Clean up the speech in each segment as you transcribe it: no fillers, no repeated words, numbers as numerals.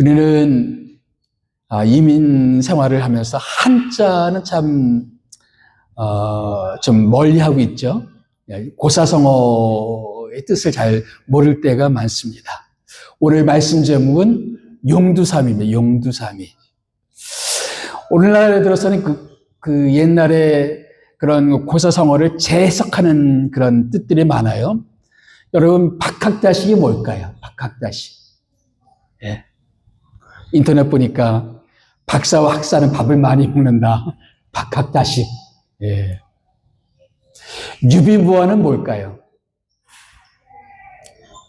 우리는 이민 생활을 하면서 한자는 참, 좀 멀리 하고 있죠. 고사성어의 뜻을 잘 모를 때가 많습니다. 오늘 말씀 제목은 용두삼이입니다. 용두삼이. 오늘날에 들어서는 그 옛날에 그런 고사성어를 재해석하는 그런 뜻들이 많아요. 여러분, 박학다식이 뭘까요? 박학다식. 예. 인터넷 보니까 박사와 학사는 밥을 많이 먹는다. 박학다식. 예. 유비무환은 뭘까요?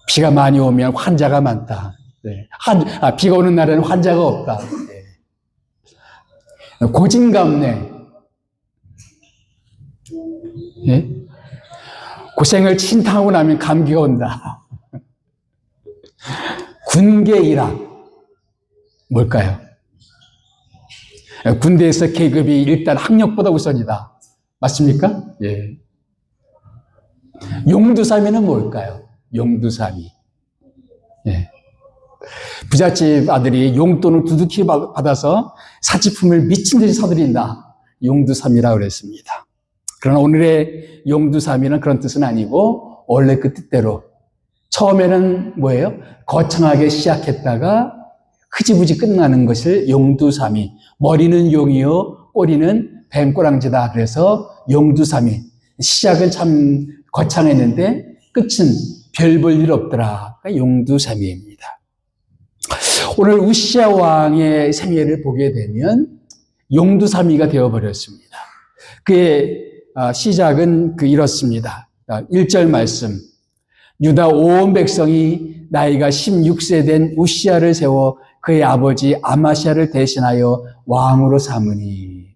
비가 많이 오면 환자가 많다. 네. 비가 오는 날에는 환자가 없다. 네. 고진감래. 예? 고생을 친탕하고 나면 감기가 온다. 군계일학. 뭘까요? 군대에서 계급이 일단 학력보다 우선이다. 맞습니까? 예. 용두삼이는 뭘까요? 용두삼이. 예. 부잣집 아들이 용돈을 두둑히 받아서 사치품을 미친 듯이 사들인다. 용두삼이라고 그랬습니다. 그러나 오늘의 용두삼이는 그런 뜻은 아니고 원래 그 뜻대로 처음에는 뭐예요? 거창하게 시작했다가 흐지부지 끝나는 것을 용두삼이. 머리는 용이요, 꼬리는 뱀꼬랑지다. 그래서 용두삼이. 시작은 참 거창했는데 끝은 별 볼 일 없더라. 용두삼이입니다. 오늘 우시야 왕의 생애를 보게 되면 용두삼이가 되어버렸습니다. 그의 시작은 이렇습니다. 1절 말씀. 유다 온 백성이 나이가 16세 된 우시야를 세워 그의 아버지 아마시아를 대신하여 왕으로 삼으니.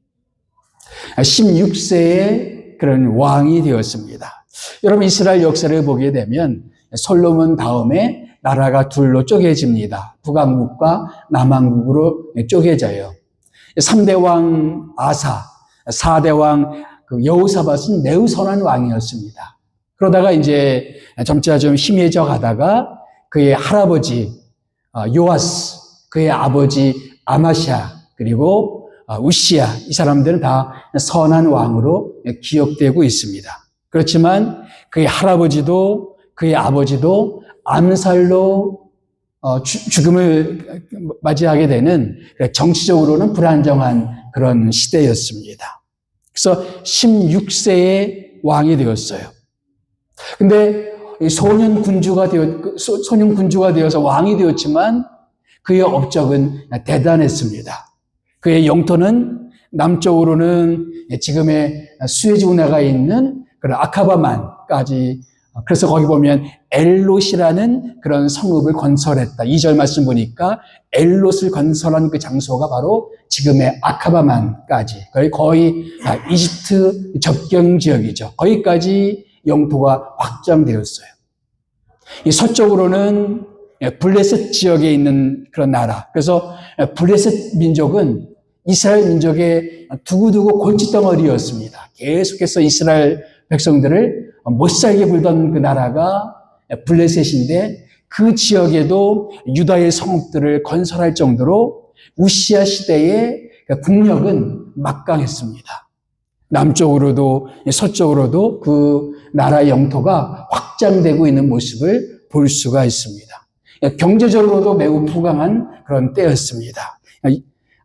16세에 그런 왕이 되었습니다. 여러분, 이스라엘 역사를 보게 되면 솔로몬 다음에 나라가 둘로 쪼개집니다. 북왕국과 남왕국으로 쪼개져요. 3대 왕 아사, 4대 왕 여호사밧은 매우 선한 왕이었습니다. 그러다가 이제 점차 좀 희미해져 가다가 그의 할아버지 요아스, 그의 아버지 아마시아, 그리고 우시야, 이 사람들은 다 선한 왕으로 기억되고 있습니다. 그렇지만 그의 할아버지도 그의 아버지도 암살로 죽음을 맞이하게 되는 정치적으로는 불안정한 그런 시대였습니다. 그래서 16세의 왕이 되었어요. 근데 소년 군주가 되어서 왕이 되었지만 그의 업적은 대단했습니다. 그의 영토는 남쪽으로는 지금의 수에즈 운하가 있는 그런 아카바만까지, 그래서 거기 보면 엘롯이라는 그런 성읍을 건설했다. 2절 말씀 보니까 엘롯을 건설한 그 장소가 바로 지금의 아카바만까지, 거의 이집트 접경 지역이죠. 거기까지 영토가 확장되었어요. 이 서쪽으로는 블레셋 지역에 있는 그런 나라. 그래서 블레셋 민족은 이스라엘 민족의 두고두고 골칫덩어리였습니다. 계속해서 이스라엘 백성들을 못살게 굴던 그 나라가 블레셋인데 그 지역에도 유다의 성읍들을 건설할 정도로 우시야 시대의 국력은 막강했습니다. 남쪽으로도 서쪽으로도 그 나라의 영토가 확장되고 있는 모습을 볼 수가 있습니다. 경제적으로도 매우 부강한 그런 때였습니다.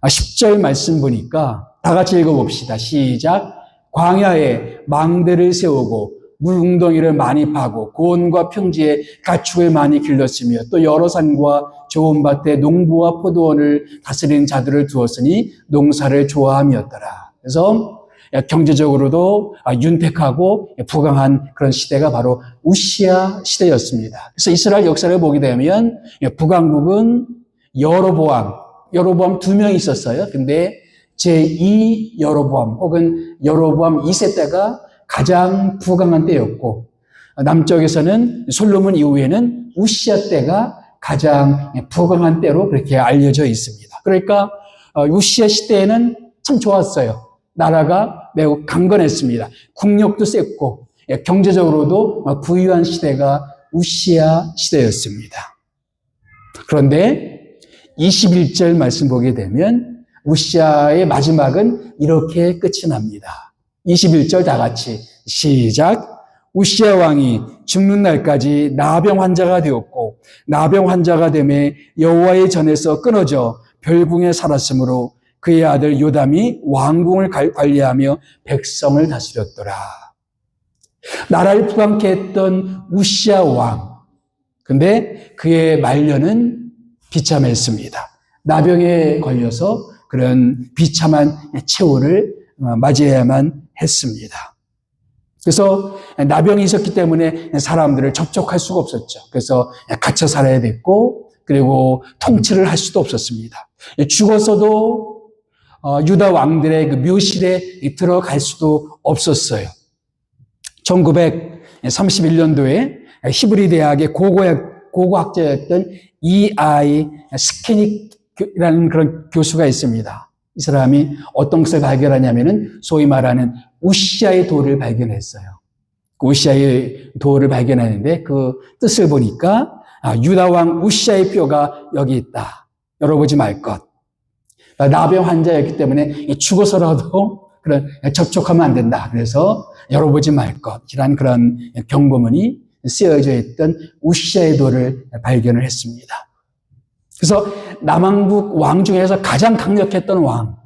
10절 말씀 보니까 다 같이 읽어봅시다. 시작. 광야에 망대를 세우고 물웅덩이를 많이 파고 고원과 평지에 가축을 많이 길렀으며 또 여러 산과 좋은 밭에 농부와 포도원을 다스리는 자들을 두었으니 농사를 좋아함이었더라. 그래서 경제적으로도 윤택하고 부강한 그런 시대가 바로 우시야 시대였습니다. 그래서 이스라엘 역사를 보게 되면 북왕국은 여로보암 2명이 있었어요. 근데 제2 여로보암 혹은 여로보암 2세 때가 가장 부강한 때였고, 남쪽에서는 솔로몬 이후에는 우시야 때가 가장 부강한 때로 그렇게 알려져 있습니다. 그러니까 우시야 시대에는 참 좋았어요. 나라가 매우 강건했습니다. 국력도 셌고 경제적으로도 부유한 시대가 우시야 시대였습니다. 그런데 21절 말씀 보게 되면 우시아의 마지막은 이렇게 끝이 납니다. 21절 다 같이 시작. 우시아 왕이 죽는 날까지 나병 환자가 되었고 나병 환자가 되매 여호와의 전에서 끊어져 별궁에 살았으므로 그의 아들 요담이 왕궁을 관리하며 백성을 다스렸더라. 나라를 부강케 했던 우시아 왕. 근데 그의 말년은 비참했습니다. 나병에 걸려서 그런 비참한 최후를 맞이해야만 했습니다. 그래서 나병이 있었기 때문에 사람들을 접촉할 수가 없었죠. 그래서 갇혀 살아야 됐고, 그리고 통치를 할 수도 없었습니다. 죽었어도 유다 왕들의 그 묘실에 들어갈 수도 없었어요. 1931년도에 히브리 대학의 고고학자였던 E.I. 스케닉이라는 그런 교수가 있습니다. 이 사람이 어떤 것을 발견하냐면은 소위 말하는 우시아의 돌을 발견했어요. 그 우시아의 돌을 발견하는데 그 뜻을 보니까 유다 왕 우시아의 뼈가 여기 있다. 열어보지 말 것. 나병 환자였기 때문에 죽어서라도 그런 접촉하면 안 된다. 그래서 열어보지 말 것이라는 그런 경고문이 쓰여져 있던 우시아의 돌을 발견을 했습니다. 그래서 남왕국 왕 중에서 가장 강력했던 왕.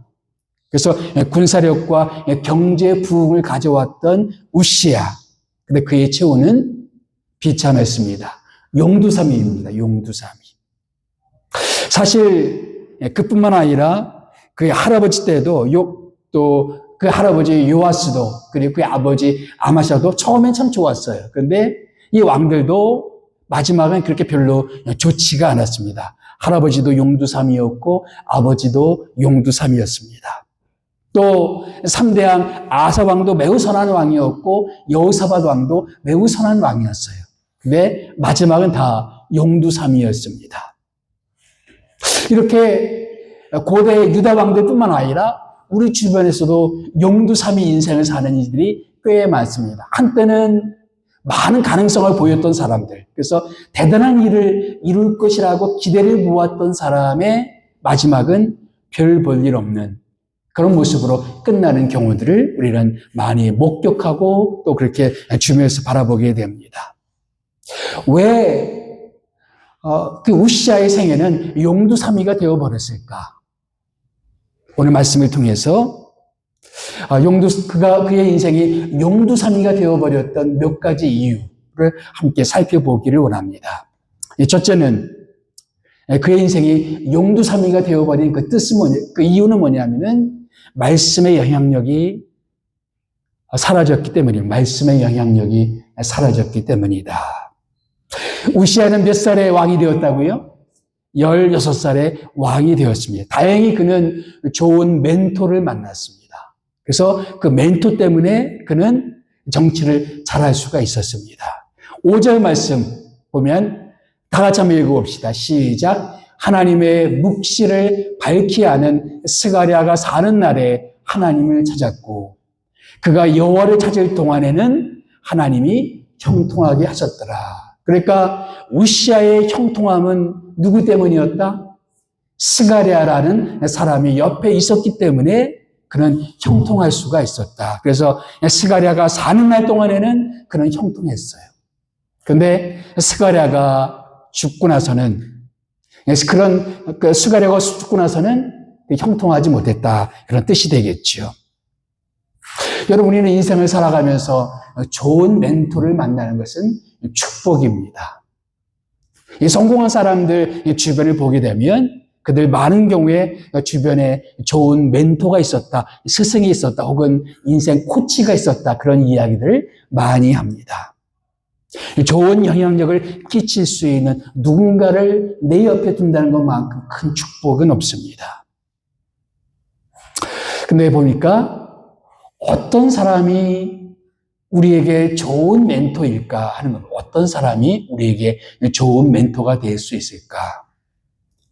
그래서 군사력과 경제 부흥을 가져왔던 우시아. 근데 그의 최후는 비참했습니다. 용두사미입니다. 용두사미. 사실 그뿐만 아니라 그의 할아버지 때도 또 그 할아버지 요아스도 그리고 그의 아버지 아마샤도 처음엔 참 좋았어요. 그런데 이 왕들도 마지막은 그렇게 별로 좋지가 않았습니다. 할아버지도 용두삼이었고 아버지도 용두삼이었습니다. 또 3대왕 아사 왕도 매우 선한 왕이었고 여호사밧 왕도 매우 선한 왕이었어요. 근데 마지막은 다 용두삼이었습니다. 이렇게 고대 유다 왕들뿐만 아니라 우리 주변에서도 용두삼이 인생을 사는 이들이 꽤 많습니다. 한때는 많은 가능성을 보였던 사람들, 그래서 대단한 일을 이룰 것이라고 기대를 모았던 사람의 마지막은 별 볼 일 없는 그런 모습으로 끝나는 경우들을 우리는 많이 목격하고 또 그렇게 주변에서 바라보게 됩니다. 왜 그 우시아의 생애는 용두사미가 되어버렸을까? 오늘 말씀을 통해서 그의 인생이 용두사미가 되어버렸던 몇 가지 이유를 함께 살펴보기를 원합니다. 첫째는 그의 인생이 용두사미가 되어버린 그 그 이유는 뭐냐면은 말씀의 영향력이 사라졌기 때문입니다. 말씀의 영향력이 사라졌기 때문이다. 우시아는 몇 살에 왕이 되었다고요? 16살에 왕이 되었습니다. 다행히 그는 좋은 멘토를 만났습니다. 그래서 그 멘토 때문에 그는 정치를 잘할 수가 있었습니다. 5절 말씀 보면 다 같이 한번 읽어봅시다. 시작. 하나님의 묵시를 밝히 아는 스가랴가 사는 날에 하나님을 찾았고 그가 여호와를 찾을 동안에는 하나님이 형통하게 하셨더라. 그러니까 우시아의 형통함은 누구 때문이었다? 스가랴라는 사람이 옆에 있었기 때문에 그는 형통할 수가 있었다. 그래서 스가랴가 사는 날 동안에는 그는 형통했어요. 그런데 스가랴가 죽고 나서는 스가랴가 죽고 나서는 형통하지 못했다. 그런 뜻이 되겠죠. 여러분, 우리는 인생을 살아가면서 좋은 멘토를 만나는 것은 축복입니다. 이 성공한 사람들 주변을 보게 되면 그들 많은 경우에 주변에 좋은 멘토가 있었다, 스승이 있었다, 혹은 인생 코치가 있었다, 그런 이야기들을 많이 합니다. 좋은 영향력을 끼칠 수 있는 누군가를 내 옆에 둔다는 것만큼 큰 축복은 없습니다. 근데 보니까 어떤 사람이 우리에게 좋은 멘토일까 하는 것, 어떤 사람이 우리에게 좋은 멘토가 될 수 있을까?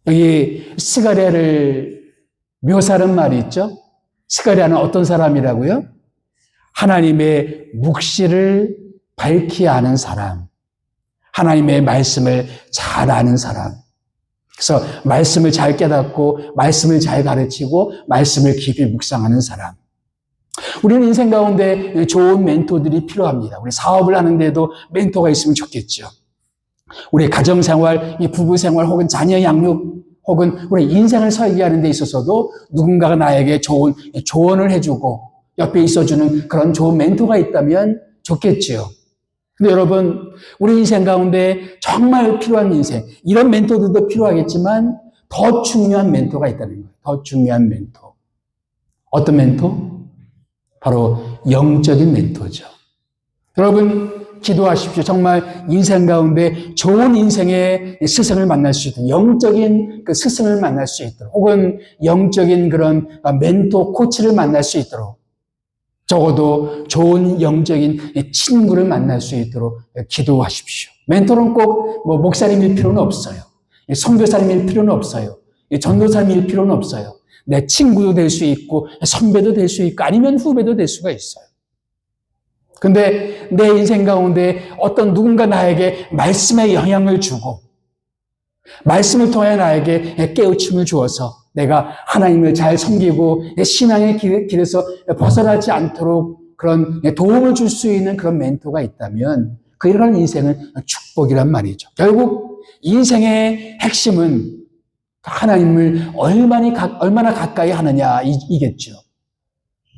여기 스가랴를 묘사하는 말이 있죠? 스가랴는 어떤 사람이라고요? 하나님의 묵시를 밝히 아는 사람, 하나님의 말씀을 잘 아는 사람, 그래서 말씀을 잘 깨닫고 말씀을 잘 가르치고 말씀을 깊이 묵상하는 사람. 우리는 인생 가운데 좋은 멘토들이 필요합니다. 우리 사업을 하는데도 멘토가 있으면 좋겠죠. 우리 가정생활, 부부생활 혹은 자녀 양육 혹은 우리 인생을 설계하는 데 있어서도 누군가가 나에게 좋은 조언을 해주고 옆에 있어주는 그런 좋은 멘토가 있다면 좋겠지요. 근데 여러분, 우리 인생 가운데 정말 필요한 인생, 이런 멘토들도 필요하겠지만 더 중요한 멘토가 있다는 거예요. 더 중요한 멘토. 어떤 멘토? 바로 영적인 멘토죠. 여러분, 기도하십시오. 정말 인생 가운데 좋은 인생의 스승을 만날 수 있도록, 영적인 그 스승을 만날 수 있도록, 혹은 영적인 그런 멘토, 코치를 만날 수 있도록, 적어도 좋은 영적인 친구를 만날 수 있도록 기도하십시오. 멘토는 꼭 뭐 목사님일 필요는 없어요. 선교사님일 필요는 없어요. 전도사님일 필요는 없어요. 내 친구도 될 수 있고 선배도 될 수 있고 아니면 후배도 될 수가 있어요. 근데 내 인생 가운데 어떤 누군가 나에게 말씀의 영향을 주고 말씀을 통해 나에게 깨우침을 주어서 내가 하나님을 잘 섬기고 신앙의 길에서 벗어나지 않도록 그런 도움을 줄 수 있는 그런 멘토가 있다면 그 이런 인생은 축복이란 말이죠. 결국 인생의 핵심은 하나님을 얼마나 가까이 하느냐 이겠죠.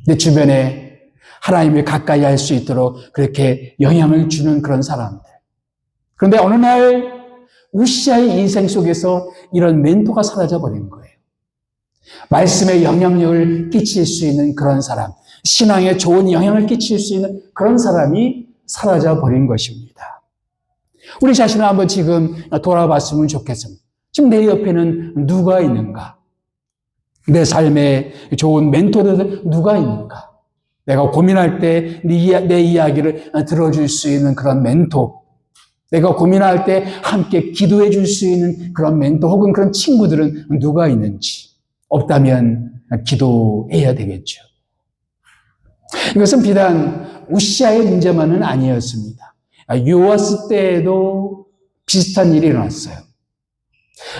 내 주변에 하나님을 가까이 할 수 있도록 그렇게 영향을 주는 그런 사람들. 그런데 어느 날 우시아의 인생 속에서 이런 멘토가 사라져버린 거예요. 말씀의 영향력을 끼칠 수 있는 그런 사람, 신앙에 좋은 영향을 끼칠 수 있는 그런 사람이 사라져버린 것입니다. 우리 자신을 한번 지금 돌아봤으면 좋겠습니다. 지금 내 옆에는 누가 있는가? 내 삶에 좋은 멘토들 누가 있는가? 내가 고민할 때 내 이야기를 들어줄 수 있는 그런 멘토, 내가 고민할 때 함께 기도해 줄 수 있는 그런 멘토 혹은 그런 친구들은 누가 있는지, 없다면 기도해야 되겠죠. 이것은 비단 우시아의 문제만은 아니었습니다. 요아스 때에도 비슷한 일이 일어났어요.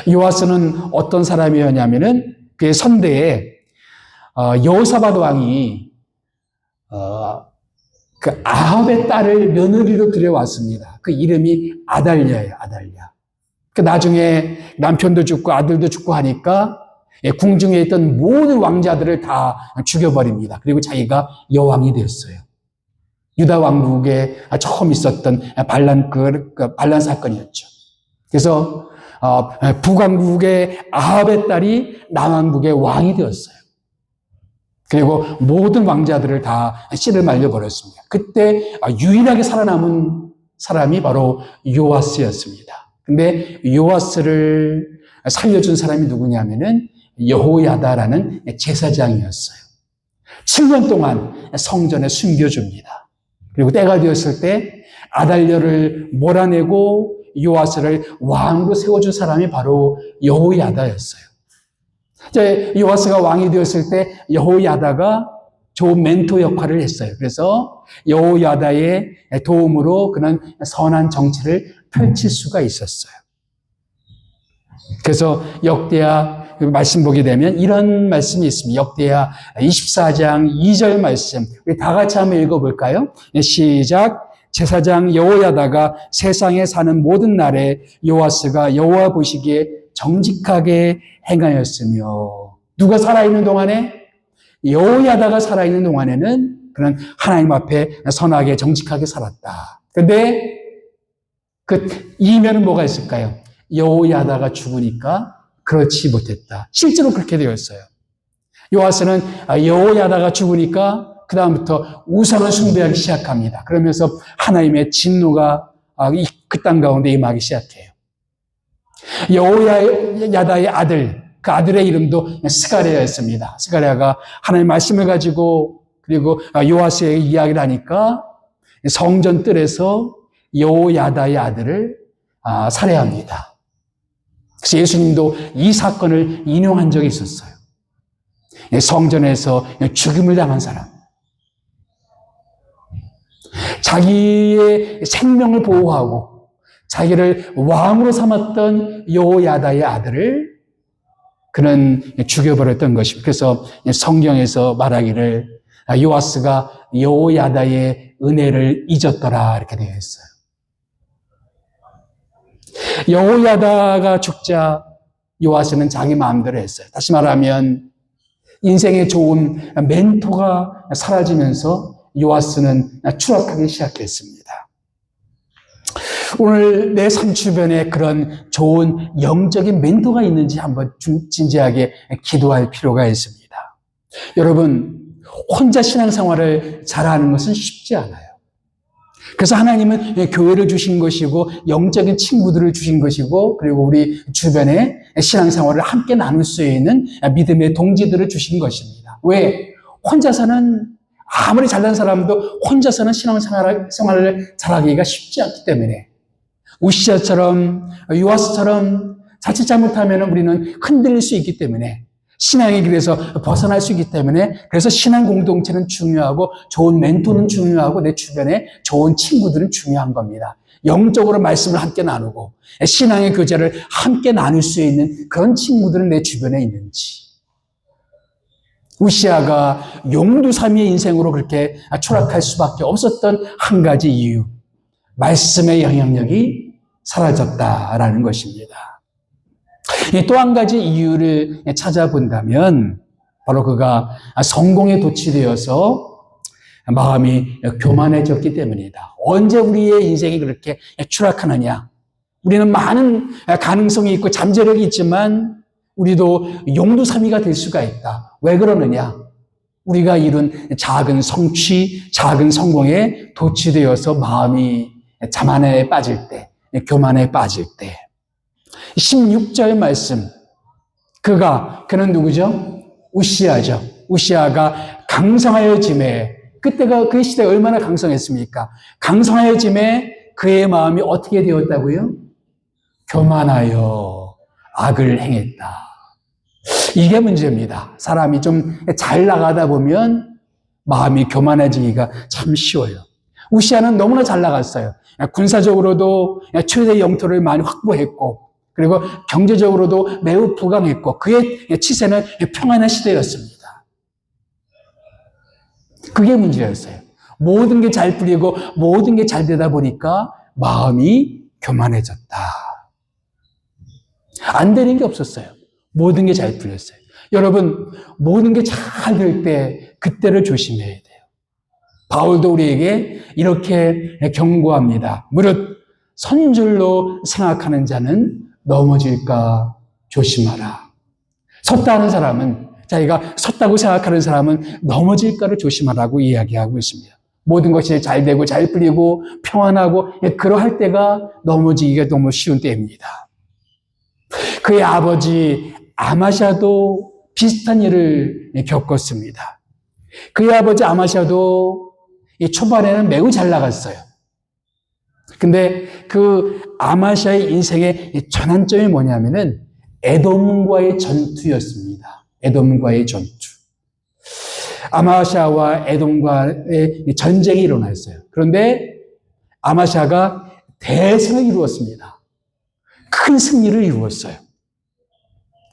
요아스는 어떤 사람이었냐면은 그의 선대에 여호사밧 왕이 그 아합의 딸을 며느리로 들여왔습니다. 그 이름이 아달랴예요, 아달랴. 그 나중에 남편도 죽고 아들도 죽고 하니까 궁중에 있던 모든 왕자들을 다 죽여버립니다. 그리고 자기가 여왕이 되었어요. 유다 왕국에 처음 있었던 반란 사건이었죠. 그래서 북왕국의 아합의 딸이 남왕국의 왕이 되었어요. 그리고 모든 왕자들을 다 씨를 말려버렸습니다. 그때 유일하게 살아남은 사람이 바로 요아스였습니다. 근데 요아스를 살려준 사람이 누구냐면은 여호야다라는 제사장이었어요. 7년 동안 성전에 숨겨줍니다. 그리고 때가 되었을 때 아달랴를 몰아내고 요아스를 왕으로 세워준 사람이 바로 여호야다였어요. 이제 요아스가 왕이 되었을 때 여호야다가 좋은 멘토 역할을 했어요. 그래서 여호야다의 도움으로 그는 선한 정치를 펼칠 수가 있었어요. 그래서 역대하 말씀 보게 되면 이런 말씀이 있습니다. 역대하 24장 2절 말씀. 우리 다 같이 한번 읽어볼까요? 시작. 제사장 여호야다가 세상에 사는 모든 날에 요아스가 여호와 보시기에 정직하게 행하였으며, 누가 살아있는 동안에? 여호야다가 살아있는 동안에는 그는 하나님 앞에 선하게 정직하게 살았다. 그런데 그 이면은 뭐가 있을까요? 여호야다가 죽으니까 그렇지 못했다. 실제로 그렇게 되었어요. 요아스는 여호야다가 죽으니까 그 다음부터 우상을 숭배하기 시작합니다. 그러면서 하나님의 진노가 그 땅 가운데 임하기 시작해요. 여호야다의 아들, 그 아들의 이름도 스가랴였습니다. 스가랴가 하나님의 말씀을 가지고 그리고 요아스의 이야기를 하니까 성전 뜰에서 여호야다의 아들을 살해합니다. 그래서 예수님도 이 사건을 인용한 적이 있었어요. 성전에서 죽임을 당한 사람. 자기의 생명을 보호하고 자기를 왕으로 삼았던 여호야다의 아들을 그는 죽여버렸던 것입니다. 그래서 성경에서 말하기를 요아스가 여호야다의 은혜를 잊었더라 이렇게 되어 있어요. 여호야다가 죽자 요아스는 자기 마음대로 했어요. 다시 말하면 인생의 좋은 멘토가 사라지면서 요아스는 추락하기 시작했습니다. 오늘 내 삶 주변에 그런 좋은 영적인 멘토가 있는지 한번 진지하게 기도할 필요가 있습니다. 여러분, 혼자 신앙생활을 잘하는 것은 쉽지 않아요. 그래서 하나님은 교회를 주신 것이고 영적인 친구들을 주신 것이고 그리고 우리 주변에 신앙생활을 함께 나눌 수 있는 믿음의 동지들을 주신 것입니다. 왜? 혼자서는 아무리 잘난 사람도 혼자서는 신앙생활을 잘하기가 쉽지 않기 때문에 우시아처럼 요아스처럼 자칫 잘못하면 우리는 흔들릴 수 있기 때문에 신앙의 길에서 벗어날 수 있기 때문에 그래서 신앙 공동체는 중요하고 좋은 멘토는 중요하고 내 주변에 좋은 친구들은 중요한 겁니다. 영적으로 말씀을 함께 나누고 신앙의 교제를 함께 나눌 수 있는 그런 친구들은 내 주변에 있는지. 우시아가 용두사미의 인생으로 그렇게 추락할 수밖에 없었던 한 가지 이유, 말씀의 영향력이 사라졌다라는 것입니다. 또 한 가지 이유를 찾아본다면 바로 그가 성공에 도취되어서 마음이 교만해졌기 때문이다. 언제 우리의 인생이 그렇게 추락하느냐? 우리는 많은 가능성이 있고 잠재력이 있지만 우리도 용두사미가 될 수가 있다. 왜 그러느냐? 우리가 이룬 작은 성취, 작은 성공에 도취되어서 마음이 자만에 빠질 때, 교만에 빠질 때 16절 말씀. 그는 누구죠? 우시아죠. 우시아가 강성하여짐에, 그때가 그 시대에 얼마나 강성했습니까? 강성하여짐에 그의 마음이 어떻게 되었다고요? 교만하여 악을 행했다. 이게 문제입니다. 사람이 좀 잘 나가다 보면 마음이 교만해지기가 참 쉬워요. 우시아는 너무나 잘 나갔어요. 군사적으로도 최대 영토를 많이 확보했고 그리고 경제적으로도 매우 부강했고 그의 치세는 평안한 시대였습니다. 그게 문제였어요. 모든 게 잘 풀리고 모든 게 잘 되다 보니까 마음이 교만해졌다. 안 되는 게 없었어요. 모든 게 잘 풀렸어요. 여러분, 모든 게 잘 될 때 그때를 조심해야 돼요. 바울도 우리에게 이렇게 경고합니다. 무릇 선줄로 생각하는 자는 넘어질까 조심하라. 섰다 하는 사람은, 자기가 섰다고 생각하는 사람은 넘어질까를 조심하라고 이야기하고 있습니다. 모든 것이 잘 되고 잘 풀리고 평안하고 그러할 때가 넘어지기가 너무 쉬운 때입니다. 그의 아버지 아마샤도 비슷한 일을 겪었습니다. 그의 아버지 아마샤도 초반에는 매우 잘 나갔어요. 근데 그 아마샤의 인생의 전환점이 뭐냐면은 에돔과의 전투였습니다. 에돔과의 전투. 아마샤와 에돔과의 전쟁이 일어났어요. 그런데 아마샤가 대승을 이루었습니다. 큰 승리를 이루었어요.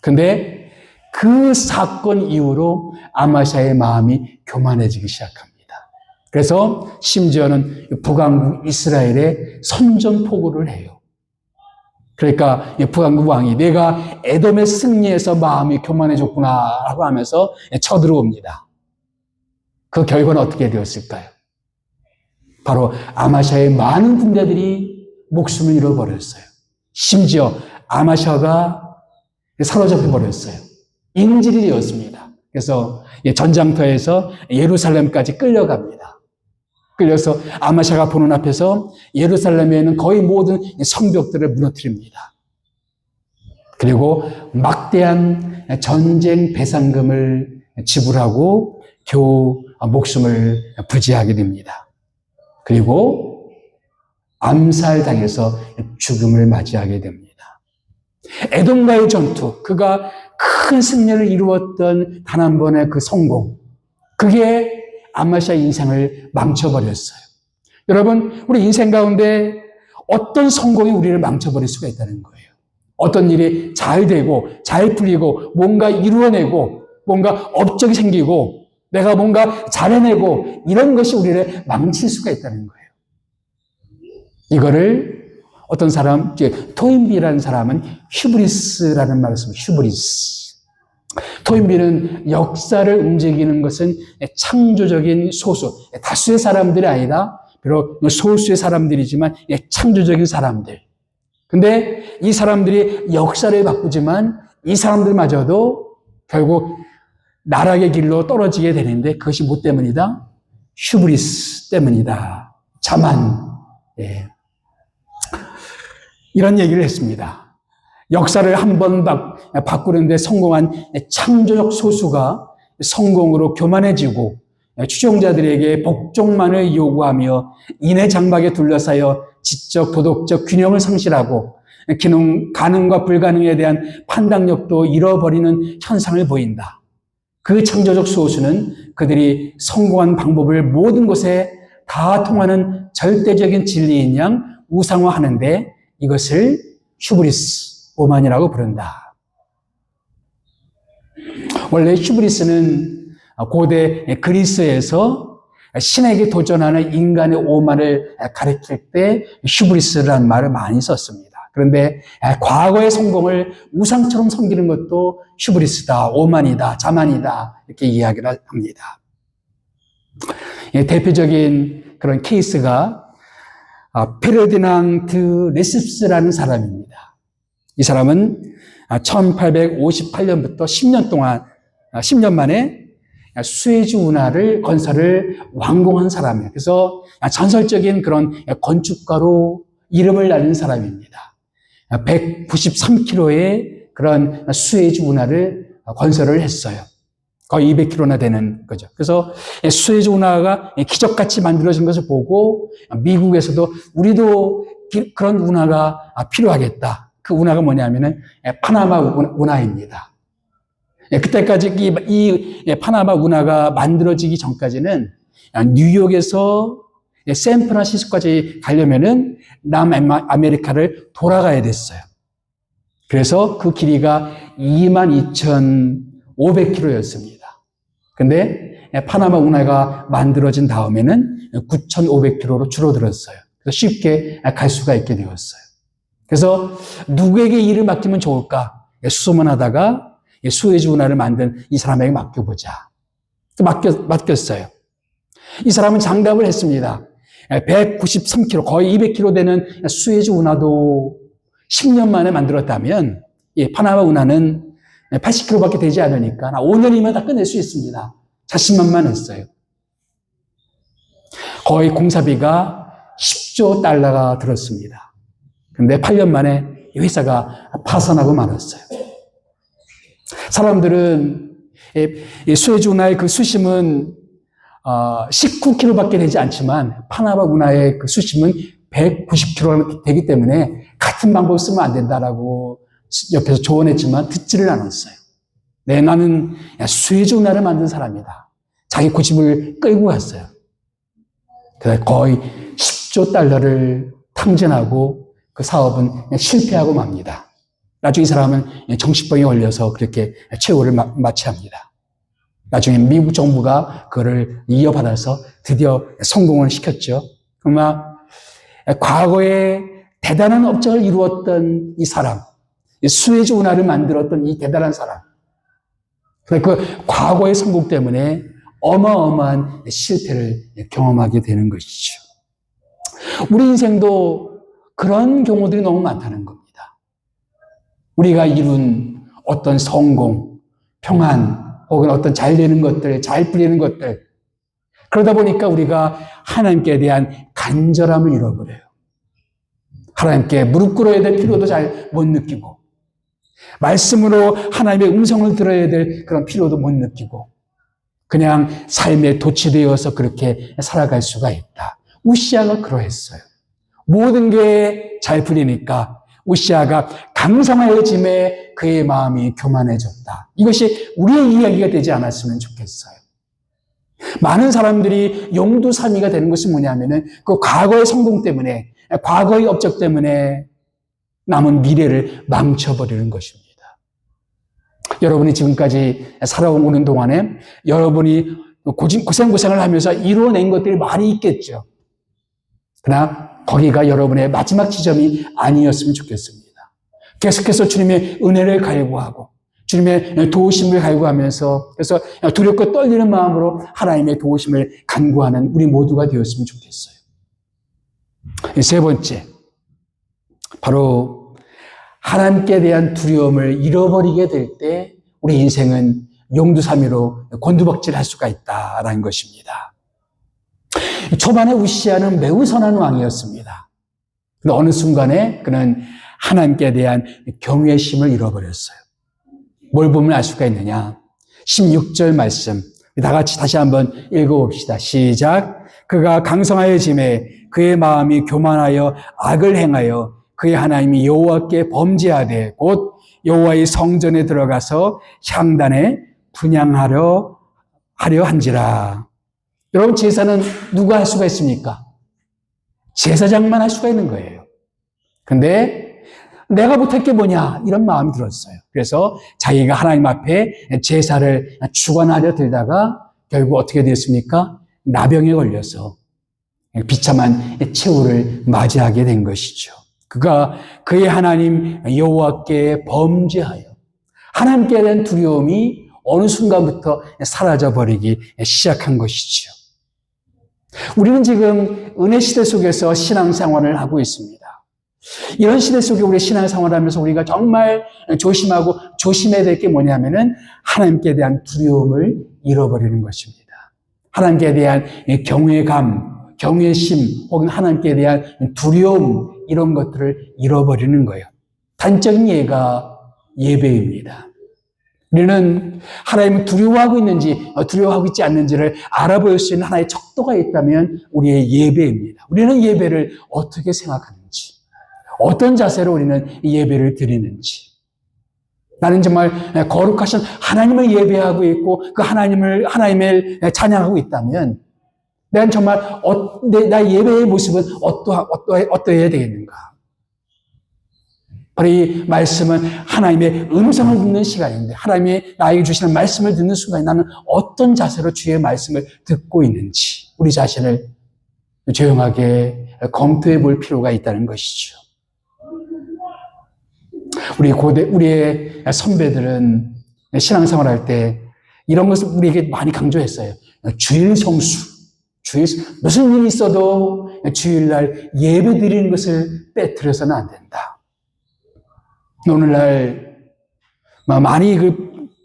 근데 그 사건 이후로 아마샤의 마음이 교만해지기 시작합니다. 그래서 심지어는 북왕국 이스라엘에 선전포고를 해요. 그러니까 북왕국 왕이 내가 에돔의 승리에서 마음이 교만해졌구나 라고 하면서 쳐들어옵니다. 그 결과는 어떻게 되었을까요? 바로 아마샤의 많은 군대들이 목숨을 잃어버렸어요. 심지어 아마샤가 사로잡혀 버렸어요. 인질이 되었습니다. 그래서 전장터에서 예루살렘까지 끌려갑니다. 끌려서 아마샤가 보는 앞에서 예루살렘에 있는 거의 모든 성벽들을 무너뜨립니다. 그리고 막대한 전쟁 배상금을 지불하고 겨우 목숨을 부지하게 됩니다. 그리고 암살당해서 죽음을 맞이하게 됩니다. 에돔과의 전투, 그가 큰 승리를 이루었던 단 한 번의 그 성공, 그게 아마샤의 인생을 망쳐버렸어요. 여러분, 우리 인생 가운데 어떤 성공이 우리를 망쳐버릴 수가 있다는 거예요. 어떤 일이 잘 되고 잘 풀리고 뭔가 이루어내고 뭔가 업적이 생기고 내가 뭔가 잘해내고 이런 것이 우리를 망칠 수가 있다는 거예요. 이거를 어떤 사람, 토인비라는 사람은 휴브리스라는 말을 씁니다. 휴브리스. 토인비는 역사를 움직이는 것은 창조적인 소수, 다수의 사람들이 아니라 비록 소수의 사람들이지만 창조적인 사람들. 근데 이 사람들이 역사를 바꾸지만 이 사람들마저도 결국 나락의 길로 떨어지게 되는데 그것이 뭐 때문이다? 휴브리스 때문이다. 자만. 예. 이런 얘기를 했습니다. 역사를 한번 바꾸는데 성공한 창조적 소수가 성공으로 교만해지고 추종자들에게 복종만을 요구하며 인해 장막에 둘러싸여 지적, 도덕적 균형을 상실하고 가능과 불가능에 대한 판단력도 잃어버리는 현상을 보인다. 그 창조적 소수는 그들이 성공한 방법을 모든 곳에 다 통하는 절대적인 진리인 양 우상화하는데 이것을 휴브리스, 오만이라고 부른다. 원래 휴브리스는 고대 그리스에서 신에게 도전하는 인간의 오만을 가리킬 때 휴브리스라는 말을 많이 썼습니다. 그런데 과거의 성공을 우상처럼 섬기는 것도 휴브리스다, 오만이다, 자만이다 이렇게 이야기를 합니다. 대표적인 그런 케이스가 페르디낭드 레시프스라는 사람입니다. 이 사람은 1858년부터 10년 만에 수에즈 운하를 건설을 완공한 사람이에요. 그래서 전설적인 그런 건축가로 이름을 날린 사람입니다. 193km의 그런 수에즈 운하를 건설을 했어요. 거의 200km나 되는 거죠. 그래서 수에즈 운하가 기적같이 만들어진 것을 보고 미국에서도 우리도 그런 운하가 필요하겠다. 그 운하가 뭐냐면은 파나마 운하입니다. 그때까지 이 파나마 운하가 만들어지기 전까지는 뉴욕에서 샌프란시스코까지 가려면은 남아메리카를 돌아가야 됐어요. 그래서 그 길이가 22,500km였습니다. 근데 파나마 운하가 만들어진 다음에는 9,500km로 줄어들었어요. 그래서 쉽게 갈 수가 있게 되었어요. 그래서 누구에게 일을 맡기면 좋을까? 수소문하다가 수에즈 운하를 만든 이 사람에게 맡겨보자. 맡겼어요. 이 사람은 장담을 했습니다. 193km, 거의 200km 되는 수에즈 운하도 10년 만에 만들었다면 파나마 운하는 80km밖에 되지 않으니까 5년이면 다 끝낼 수 있습니다. 자신만만했어요. 거의 공사비가 10조 달러가 들었습니다. 근데 8년 만에 이 회사가 파산하고 말았어요. 사람들은 이 수에즈 운하의 그 수심은 19km밖에 되지 않지만 파나마 운하의 그 수심은 190km 되기 때문에 같은 방법을 쓰면 안 된다라고 옆에서 조언했지만 듣지를 않았어요. 네, 나는 수에즈 운하를 만든 사람이다. 자기 고집을 끌고 갔어요. 그래서 거의 10조 달러를 탕진하고 그 사업은 실패하고 맙니다. 나중에 이 사람은 정신병에 걸려서 그렇게 최후를 맞이합니다. 나중에 미국 정부가 그거를 이어받아서 드디어 성공을 시켰죠. 그러나 과거에 대단한 업적을 이루었던 이 사람, 수에즈 운하를 만들었던 이 대단한 사람, 그 과거의 성공 때문에 어마어마한 실패를 경험하게 되는 것이죠. 우리 인생도 그런 경우들이 너무 많다는 겁니다. 우리가 이룬 어떤 성공, 평안, 혹은 어떤 잘 되는 것들, 잘 풀리는 것들, 그러다 보니까 우리가 하나님께 대한 간절함을 잃어버려요. 하나님께 무릎 꿇어야 될 필요도 잘 못 느끼고, 말씀으로 하나님의 음성을 들어야 될 그런 필요도 못 느끼고, 그냥 삶에 도취되어서 그렇게 살아갈 수가 있다. 우시아가 그러했어요. 모든 게 잘 풀리니까 우시아가 강성하여짐에 그의 마음이 교만해졌다. 이것이 우리의 이야기가 되지 않았으면 좋겠어요. 많은 사람들이 용두사미가 되는 것이 뭐냐면은 그 과거의 성공 때문에 과거의 업적 때문에 남은 미래를 망쳐버리는 것입니다. 여러분이 지금까지 살아오는 동안에 여러분이 고생을 하면서 이루어낸 것들이 많이 있겠죠. 그러나 거기가 여러분의 마지막 지점이 아니었으면 좋겠습니다. 계속해서 주님의 은혜를 갈구하고 주님의 도우심을 갈구하면서 그래서 두렵고 떨리는 마음으로 하나님의 도우심을 간구하는 우리 모두가 되었으면 좋겠어요. 세 번째, 바로 하나님께 대한 두려움을 잃어버리게 될 때 우리 인생은 용두사미로 곤두박질할 수가 있다라는 것입니다. 초반에 우시아는 매우 선한 왕이었습니다. 그런데 어느 순간에 그는 하나님께 대한 경외심을 잃어버렸어요. 뭘 보면 알 수가 있느냐? 16절 말씀 다 같이 다시 한번 읽어봅시다. 시작. 그가 강성하여짐에 그의 마음이 교만하여 악을 행하여 그의 하나님이 여호와께 범죄하되 곧 여호와의 성전에 들어가서 향단에 분향하려 한지라. 여러분, 제사는 누가 할 수가 있습니까? 제사장만 할 수가 있는 거예요. 근데 내가 못할 게 뭐냐 이런 마음이 들었어요. 그래서 자기가 하나님 앞에 제사를 주관하려 들다가 결국 어떻게 되었습니까? 나병에 걸려서 비참한 최후를 맞이하게 된 것이죠. 그가 그의 하나님 여호와께 범죄하여 하나님께 대한 두려움이 어느 순간부터 사라져버리기 시작한 것이죠. 우리는 지금 은혜 시대 속에서 신앙생활을 하고 있습니다. 이런 시대 속에 우리 신앙생활을 하면서 우리가 정말 조심하고 조심해야 될 게 뭐냐면은 하나님께 대한 두려움을 잃어버리는 것입니다. 하나님께 대한 경외감, 경외심 혹은 하나님께 대한 두려움 이런 것들을 잃어버리는 거예요. 단적인 예가 예배입니다. 우리는 하나님을 두려워하고 있는지 두려워하고 있지 않는지를 알아볼 수 있는 하나의 척도가 있다면 우리의 예배입니다. 우리는 예배를 어떻게 생각하는지, 어떤 자세로 우리는 예배를 드리는지. 나는 정말 거룩하신 하나님을 예배하고 있고 그 하나님을 찬양하고 있다면 난 정말 나의 예배의 모습은 어떠해야 되겠는가? 바로 이 말씀은 하나님의 음성을 듣는 시간인데 하나님이 나에게 주시는 말씀을 듣는 순간에 나는 어떤 자세로 주의 말씀을 듣고 있는지 우리 자신을 조용하게 검토해 볼 필요가 있다는 것이죠. 우리의 선배들은 신앙생활 할 때 이런 것을 우리에게 많이 강조했어요. 주일 성수. 무슨 일이 있어도 주일날 예배 드리는 것을 빼뜨려서는 안 된다. 오늘날 많이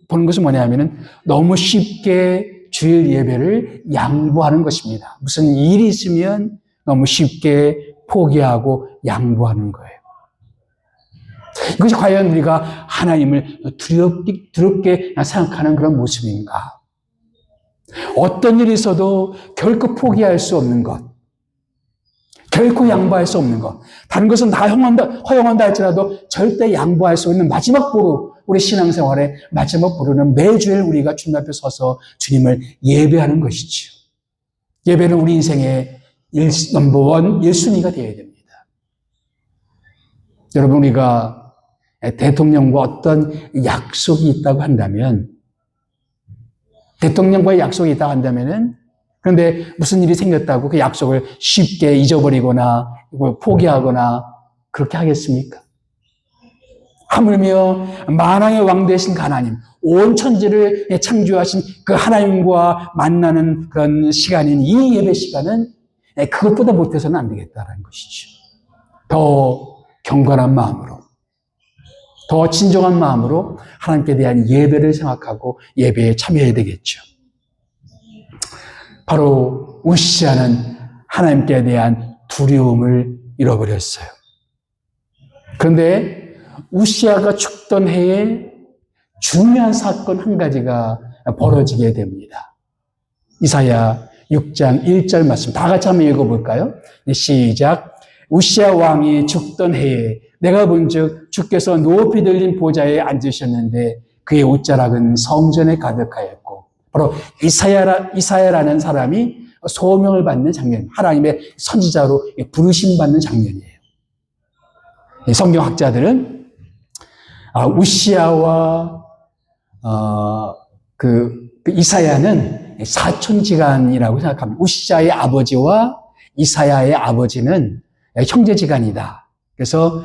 보는 것은 뭐냐면은 너무 쉽게 주일 예배를 양보하는 것입니다. 무슨 일이 있으면 너무 쉽게 포기하고 양보하는 거예요. 이것이 과연 우리가 하나님을 두렵게 생각하는 그런 모습인가? 어떤 일이 있어도 결코 포기할 수 없는 것, 결코 양보할 수 없는 것, 다른 것은 다 허용한다 할지라도 절대 양보할 수 없는 마지막 보루, 우리 신앙생활의 마지막 보루는 매주일 우리가 주님 앞에 서서 주님을 예배하는 것이지요. 예배는 우리 인생의 넘버원 1순위가 되어야 됩니다. 여러분, 우리가 대통령과 어떤 약속이 있다고 한다면, 대통령과의 약속이 있다고 한다면은, 그런데 무슨 일이 생겼다고 그 약속을 쉽게 잊어버리거나 포기하거나 그렇게 하겠습니까? 하물며 만왕의 왕 되신 하나님, 온 천지를 창조하신 그 하나님과 만나는 그런 시간인 이 예배 시간은 그것보다 못해서는 안 되겠다는 것이죠. 더 경건한 마음으로, 더 진정한 마음으로 하나님께 대한 예배를 생각하고 예배에 참여해야 되겠죠. 바로 우시아는 하나님께 대한 두려움을 잃어버렸어요. 그런데 우시아가 죽던 해에 중요한 사건 한 가지가 벌어지게 됩니다. 이사야 6장 1절 말씀 다 같이 한번 읽어볼까요? 시작. 우시아 왕이 죽던 해에 내가 본즉 주께서 높이 들린 보좌에 앉으셨는데 그의 옷자락은 성전에 가득하였고 바로 이사야라는 사람이 소명을 받는 장면, 하나님의 선지자로 부르심 받는 장면이에요. 성경학자들은 우시야와 이사야는 사촌지간이라고 생각합니다. 우시야의 아버지와 이사야의 아버지는 형제지간이다. 그래서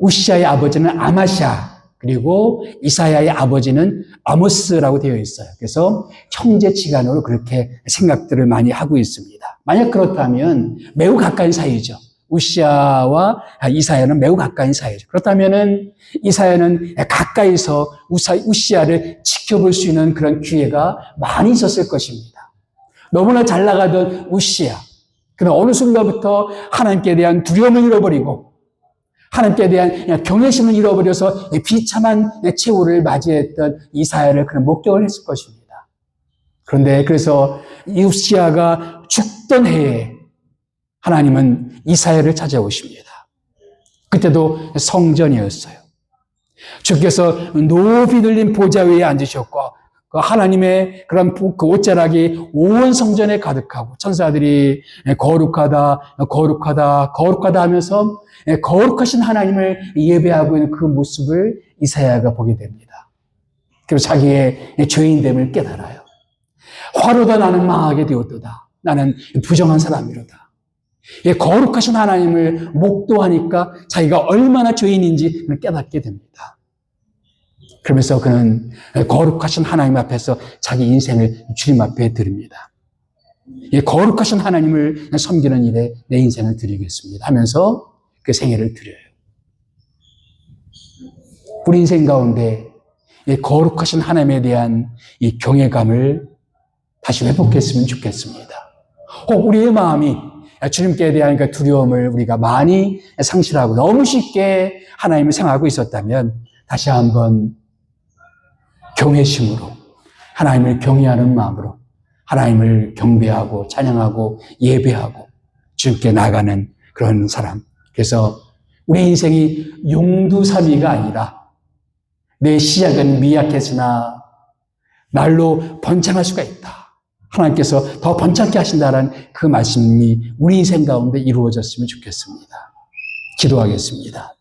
우시야의 아버지는 아마샤, 그리고 이사야의 아버지는 아모스라고 되어 있어요. 그래서 형제지간으로 그렇게 생각들을 많이 하고 있습니다. 만약 그렇다면 매우 가까운 사이죠. 우시야와 이사야는 매우 가까운 사이죠. 그렇다면은 이사야는 가까이서 우시야를 지켜볼 수 있는 그런 기회가 많이 있었을 것입니다. 너무나 잘 나가던 우시야, 그러나 어느 순간부터 하나님께 대한 두려움을 잃어버리고 하나님께 대한 경외심을 잃어버려서 비참한 최후를 맞이했던 이사야를 그런 목격을 했을 것입니다. 그런데 그래서 우시야가 죽던 해에 하나님은 이사야를 찾아오십니다. 그때도 성전이었어요. 주께서 높이 들린 보좌 위에 앉으셨고 그 하나님의 그런 그 옷자락이 온 성전에 가득하고 천사들이 거룩하다, 거룩하다, 거룩하다 하면서 거룩하신 하나님을 예배하고 있는 그 모습을 이사야가 보게 됩니다. 그리고 자기의 죄인됨을 깨달아요. 화로다 나는 망하게 되었도다. 나는 부정한 사람이로다. 거룩하신 하나님을 목도하니까 자기가 얼마나 죄인인지 깨닫게 됩니다. 그러면서 그는 거룩하신 하나님 앞에서 자기 인생을 주님 앞에 드립니다. 거룩하신 하나님을 섬기는 일에 내 인생을 드리겠습니다 하면서 그 생애를 드려요. 우리 인생 가운데 거룩하신 하나님에 대한 이 경외감을 다시 회복했으면 좋겠습니다. 혹 우리의 마음이 주님께 대한 그 두려움을 우리가 많이 상실하고 너무 쉽게 하나님을 생각하고 있었다면 다시 한번 경외심으로 하나님을 경외하는 마음으로 하나님을 경배하고 찬양하고 예배하고 주님께 나가는 그런 사람. 그래서 우리 인생이 용두사미가 아니라 내 시작은 미약했으나 날로 번창할 수가 있다. 하나님께서 더 번창케 하신다는 그 말씀이 우리 인생 가운데 이루어졌으면 좋겠습니다. 기도하겠습니다.